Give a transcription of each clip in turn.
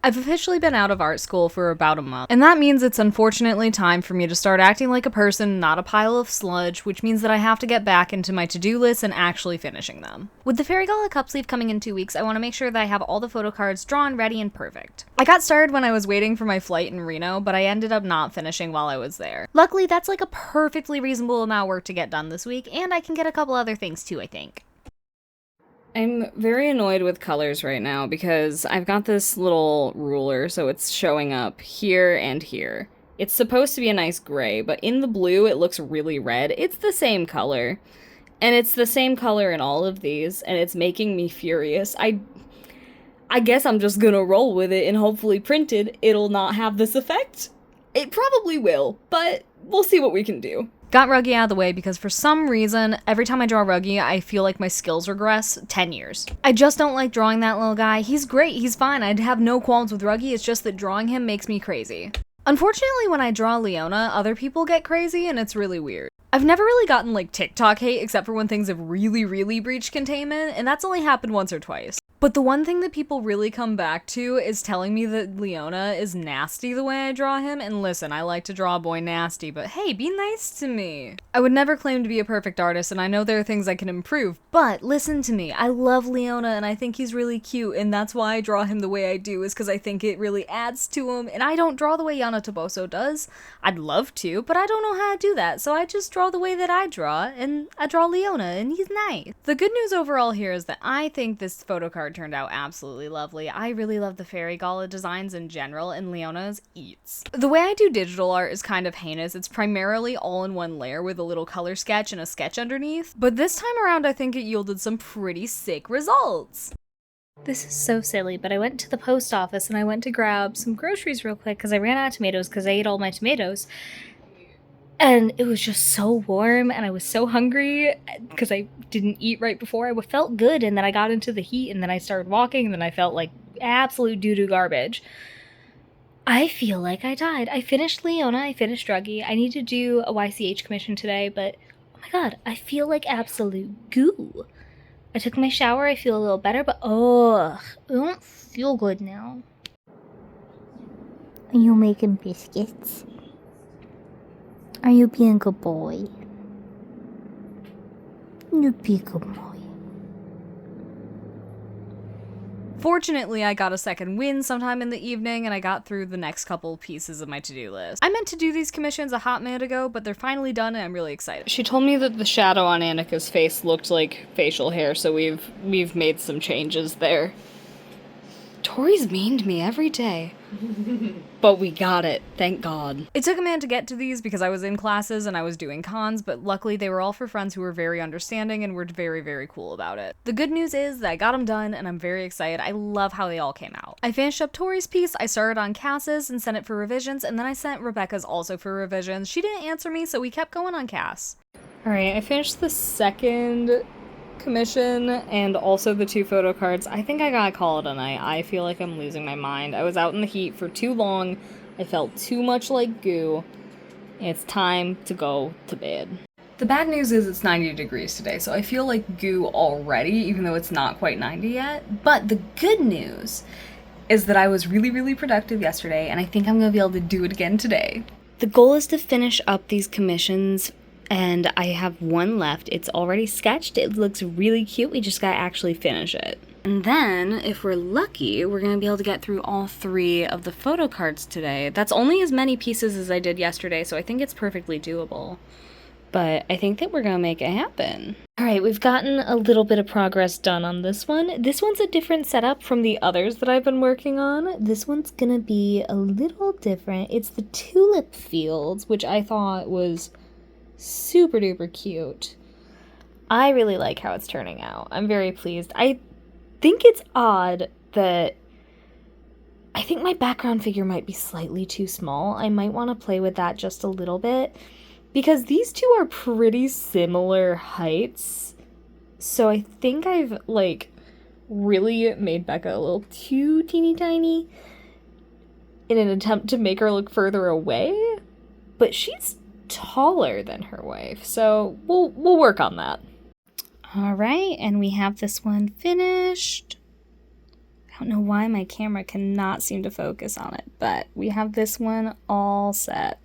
I've officially been out of art school for about a month, and that means it's unfortunately time for me to start acting like a person, not a pile of sludge, which means that I have to get back into my to-do list and actually finishing them. With the Fairy Gala cup sleeve coming in 2 weeks, I want to make sure that I have all the photo cards drawn, ready, and perfect. I got started when I was waiting for my flight in Reno, but I ended up not finishing while I was there. Luckily, that's like a perfectly reasonable amount of work to get done this week, and I can get a couple other things too, I think. I'm very annoyed with colors right now because I've got this little ruler, so it's showing up here and here. It's supposed to be a nice gray, but in the blue it looks really red. It's the same color. And it's the same color in all of these, and it's making me furious. I guess I'm just gonna roll with it, and hopefully printed, it'll not have this effect. It probably will, but we'll see what we can do. Got Ruggie out of the way because for some reason, every time I draw Ruggie, I feel like my skills regress 10 years. I just don't like drawing that little guy. He's great, he's fine, I'd have no qualms with Ruggie, it's just that drawing him makes me crazy. Unfortunately, when I draw Leona, other people get crazy and it's really weird. I've never really gotten like TikTok hate except for when things have really breached containment, and that's only happened once or twice. But the one thing that people really come back to is telling me that Leona is nasty the way I draw him, and listen, I like to draw a boy nasty, but hey, be nice to me. I would never claim to be a perfect artist, and I know there are things I can improve, but listen to me, I love Leona and I think he's really cute, and that's why I draw him the way I do, is because I think it really adds to him, and I don't draw the way Yana Toboso does. I'd love to, but I don't know how to do that, so I just draw the way that I draw, and I draw Leona, and he's nice. The good news overall here is that I think this photo card turned out absolutely lovely. I really love the Fairy Gala designs in general, and Leona's eats. The way I do digital art is kind of heinous. It's primarily all in one layer with a little color sketch and a sketch underneath, but this time around I think it yielded some pretty sick results. This is so silly, but I went to the post office and I went to grab some groceries real quick because I ran out of tomatoes because I ate all my tomatoes. And it was just so warm and I was so hungry because I didn't eat right before. I felt good, and then I got into the heat and then I started walking and then I felt like absolute doo-doo garbage. I feel like I died. I finished Leona, I finished Druggy. I need to do a YCH commission today, but oh my god, I feel like absolute goo. I took my shower, I feel a little better, but I don't feel good now. Are you making biscuits? Are you being a good boy? You be a good boy. Fortunately, I got a second win sometime in the evening, and I got through the next couple pieces of my to-do list. I meant to do these commissions a hot minute ago, but they're finally done, and I'm really excited. She told me that the shadow on Annika's face looked like facial hair, so we've made some changes there. Tori's mean to me every day. But we got it, thank God. It took a minute to get to these because I was in classes and I was doing cons, but luckily they were all for friends who were very understanding and were very cool about it. The good news is that I got them done and I'm very excited. I love how they all came out. I finished up Tori's piece, I started on Cass's and sent it for revisions, and then I sent Rebecca's also for revisions. She didn't answer me, so we kept going on Cass. Alright, I finished the second commission and also the 2 photo cards. I think I gotta call it a night. I feel like I'm losing my mind. I was out in the heat for too long. I felt too much like goo. It's time to go to bed. The bad news is it's 90 degrees today, so I feel like goo already, even though it's not quite 90 yet. But the good news is that I was really productive yesterday, and I think I'm gonna be able to do it again today. The goal is to finish up these commissions, and I have one left. It's already sketched. It looks really cute. We just gotta actually finish it. And then, if we're lucky, we're gonna be able to get through all 3 of the photo cards today. That's only as many pieces as I did yesterday, so I think it's perfectly doable. But I think that we're gonna make it happen. Alright, we've gotten a little bit of progress done on this one. This one's a different setup from the others that I've been working on. This one's gonna be a little different. It's the tulip fields, which I thought was super duper cute. I really like how it's turning out. I'm very pleased. I think it's odd that I think my background figure might be slightly too small. I might want to play with that just a little bit because these 2 are pretty similar heights. So I think I've like really made Becca a little too teeny tiny in an attempt to make her look further away, but she's taller than her wife, so we'll work on that. All right, and we have this one finished. don't know why my camera cannot seem to focus on it, but we have this one all set.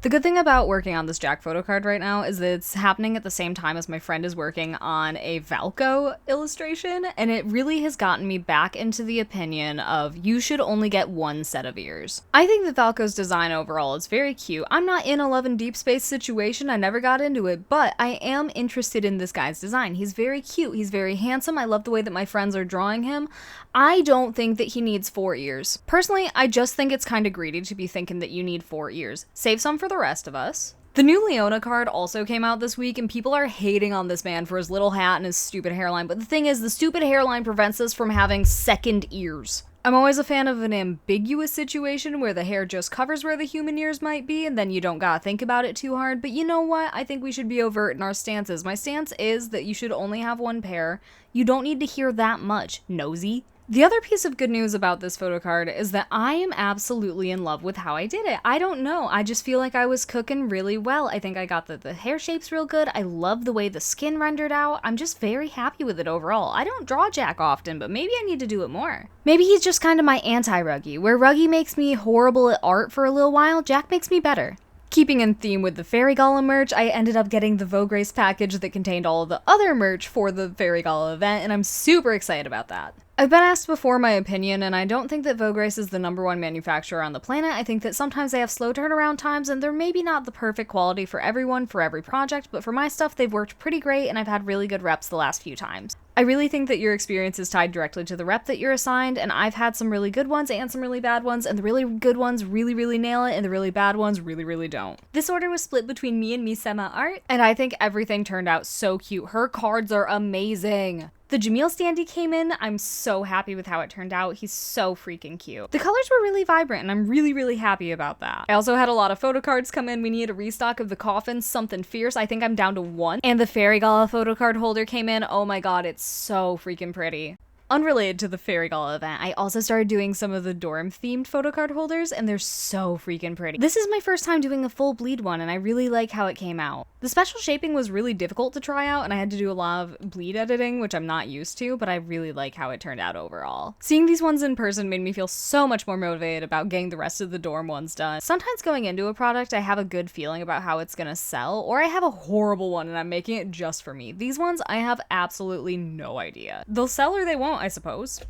The good thing about working on this Jack photo card right now is that it's happening at the same time as my friend is working on a Valco illustration, and it really has gotten me back into the opinion of you should only get one set of ears. I think that Valco's design overall is very cute. I'm not in a Love and Deep Space situation, I never got into it, but I am interested in this guy's design. He's very cute, he's very handsome, I love the way that my friends are drawing him. I don't think that he needs 4 ears. Personally, I just think it's kind of greedy to be thinking that you need 4 ears. Save some for the rest of us. The new Leona card also came out this week, and people are hating on this man for his little hat and his stupid hairline, but the thing is, the stupid hairline prevents us from having second ears. I'm always a fan of an ambiguous situation where the hair just covers where the human ears might be, and then you don't gotta think about it too hard, but you know what? I think we should be overt in our stances. My stance is that you should only have one pair. You don't need to hear that much, nosy. The other piece of good news about this photo card is that I am absolutely in love with how I did it. I don't know, I just feel like I was cooking really well. I think I got the hair shapes real good. I love the way the skin rendered out. I'm just very happy with it overall. I don't draw Jack often, but maybe I need to do it more. Maybe he's just kind of my anti-Ruggy. Where Ruggy makes me horrible at art for a little while, Jack makes me better. Keeping in theme with the Fairy Gala merch, I ended up getting the Vogue Race package that contained all of the other merch for the Fairy Gala event, and I'm super excited about that. I've been asked before my opinion, and I don't think that Vogue Race is the #1 manufacturer on the planet. I think that sometimes they have slow turnaround times, and they're maybe not the perfect quality for everyone for every project, but for my stuff, they've worked pretty great, and I've had really good reps the last few times. I really think that your experience is tied directly to the rep that you're assigned, and I've had some really good ones and some really bad ones, and the really good ones really, really nail it, and the really bad ones really, really don't. This order was split between me and Misema Art, and I think everything turned out so cute. Her cards are amazing. The Jamil standee came in. I'm so happy with how it turned out. He's so freaking cute. The colors were really vibrant, and I'm really, really happy about that. I also had a lot of photo cards come in. We need a restock of the coffin, something fierce. I think I'm down to 1. And the Fairy Gala photo card holder came in. Oh my god, it's so freaking pretty. Unrelated to the Fairy Gala event, I also started doing some of the dorm-themed photo card holders, and they're so freaking pretty. This is my first time doing a full bleed one, and I really like how it came out. The special shaping was really difficult to try out, and I had to do a lot of bleed editing, which I'm not used to, but I really like how it turned out overall. Seeing these ones in person made me feel so much more motivated about getting the rest of the dorm ones done. Sometimes going into a product, I have a good feeling about how it's gonna sell, or I have a horrible one and I'm making it just for me. These ones, I have absolutely no idea. They'll sell or they won't, I suppose.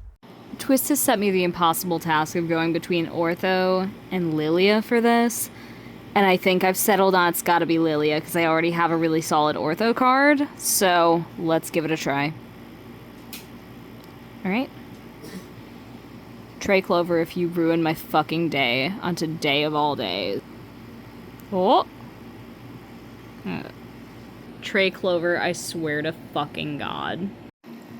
Twist has set me the impossible task of going between Ortho and Lilia for this, and I think I've settled on it's gotta be Lilia because I already have a really solid Ortho card, so let's give it a try. Alright. Trey Clover, if you ruin my fucking day on today of all days. Oh! Trey Clover, I swear to fucking God.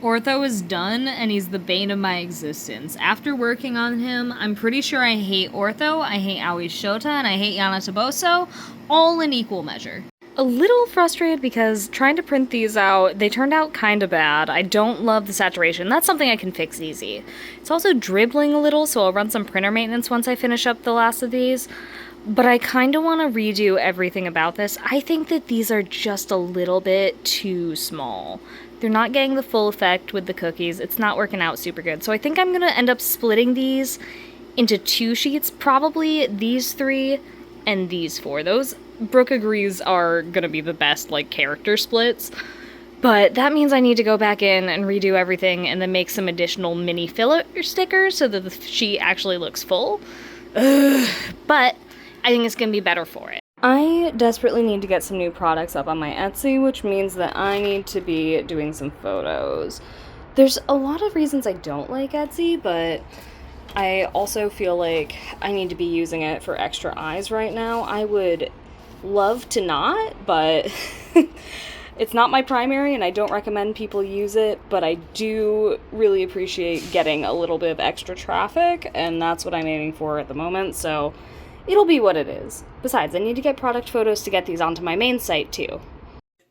Ortho is done, and he's the bane of my existence. After working on him, I'm pretty sure I hate Ortho, I hate Aoi Shota, and I hate Yana Toboso, all in equal measure. A little frustrated because trying to print these out, they turned out kinda bad. I don't love the saturation. That's something I can fix easy. It's also dribbling a little, so I'll run some printer maintenance once I finish up the last of these. But I kinda wanna redo everything about this. I think that these are just a little bit too small. They're not getting the full effect with the cookies. It's not working out super good. So I think I'm gonna end up splitting these into 2 sheets, probably these 3 and these 4. Those, Brooke agrees, are gonna be the best, like, character splits. But that means I need to go back in and redo everything and then make some additional mini filler stickers so that the sheet actually looks full. But I think it's gonna be better for it. I desperately need to get some new products up on my Etsy, which means that I need to be doing some photos. There's a lot of reasons I don't like Etsy, but I also feel like I need to be using it for extra eyes right now. I would love to not, but it's not my primary and I don't recommend people use it, but I do really appreciate getting a little bit of extra traffic, and that's what I'm aiming for at the moment, so it'll be what it is. Besides, I need to get product photos to get these onto my main site too.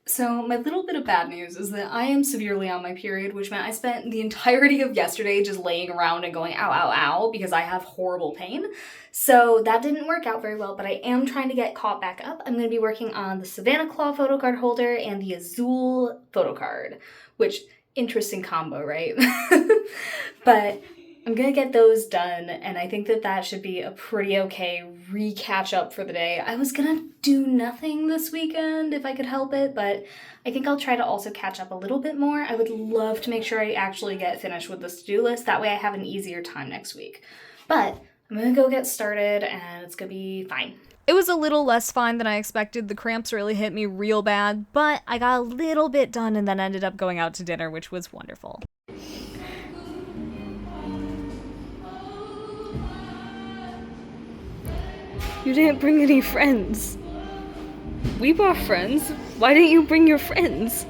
So my little bit of bad news is that I am severely on my period, which meant I spent the entirety of yesterday just laying around and going ow, ow, ow, because I have horrible pain. So that didn't work out very well, but I am trying to get caught back up. I'm going to be working on the Savannah Claw photo card holder and the Azul photo card, which, interesting combo, right? But I'm gonna get those done, and I think that that should be a pretty okay re-catch up for the day. I was gonna do nothing this weekend if I could help it, but I think I'll try to also catch up a little bit more. I would love to make sure I actually get finished with this to-do list. That way I have an easier time next week. But I'm gonna go get started, and it's gonna be fine. It was a little less fine than I expected. The cramps really hit me real bad, but I got a little bit done and then ended up going out to dinner, which was wonderful. You didn't bring any friends. We brought friends. Why didn't you bring your friends?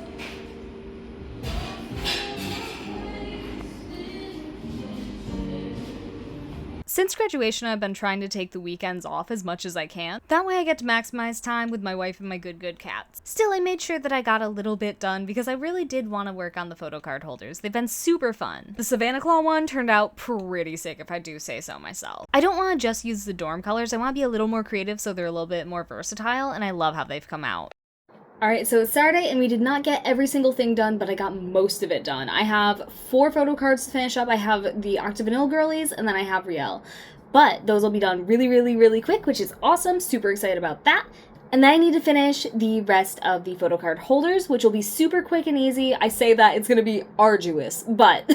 Since graduation, I've been trying to take the weekends off as much as I can. That way I get to maximize time with my wife and my good cats. Still, I made sure that I got a little bit done because I really did want to work on the photo card holders. They've been super fun. The Savannah Claw one turned out pretty sick if I do say so myself. I don't want to just use the dorm colors. I want to be a little more creative so they're a little bit more versatile, and I love how they've come out. Alright, so it's Saturday and we did not get every single thing done, but I got most of it done. I have 4 photo cards to finish up. I have the Octavanil girlies, and then I have Riel. But those will be done really quick, which is awesome. Super excited about that. And then I need to finish the rest of the photo card holders, which will be super quick and easy. I say that it's going to be arduous, but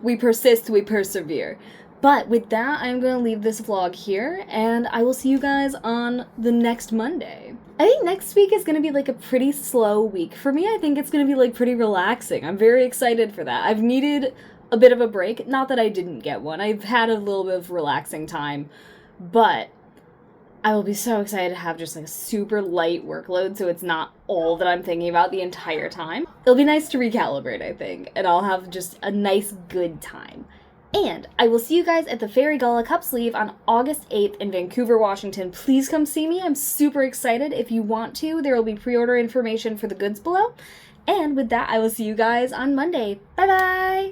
we persist, we persevere. But with that, I'm going to leave this vlog here, and I will see you guys on the next Monday. I think next week is going to be like a pretty slow week. For me, I think it's going to be like pretty relaxing. I'm very excited for that. I've needed a bit of a break. Not that I didn't get one. I've had a little bit of relaxing time, but I will be so excited to have just like a super light workload so it's not all that I'm thinking about the entire time. It'll be nice to recalibrate, I think, and I'll have just a nice, good time. And I will see you guys at the Fairy Gala Cup Sleeve on August 8th in Vancouver, Washington. Please come see me. I'm super excited. If you want to, there will be pre-order information for the goods below. And with that, I will see you guys on Monday. Bye-bye!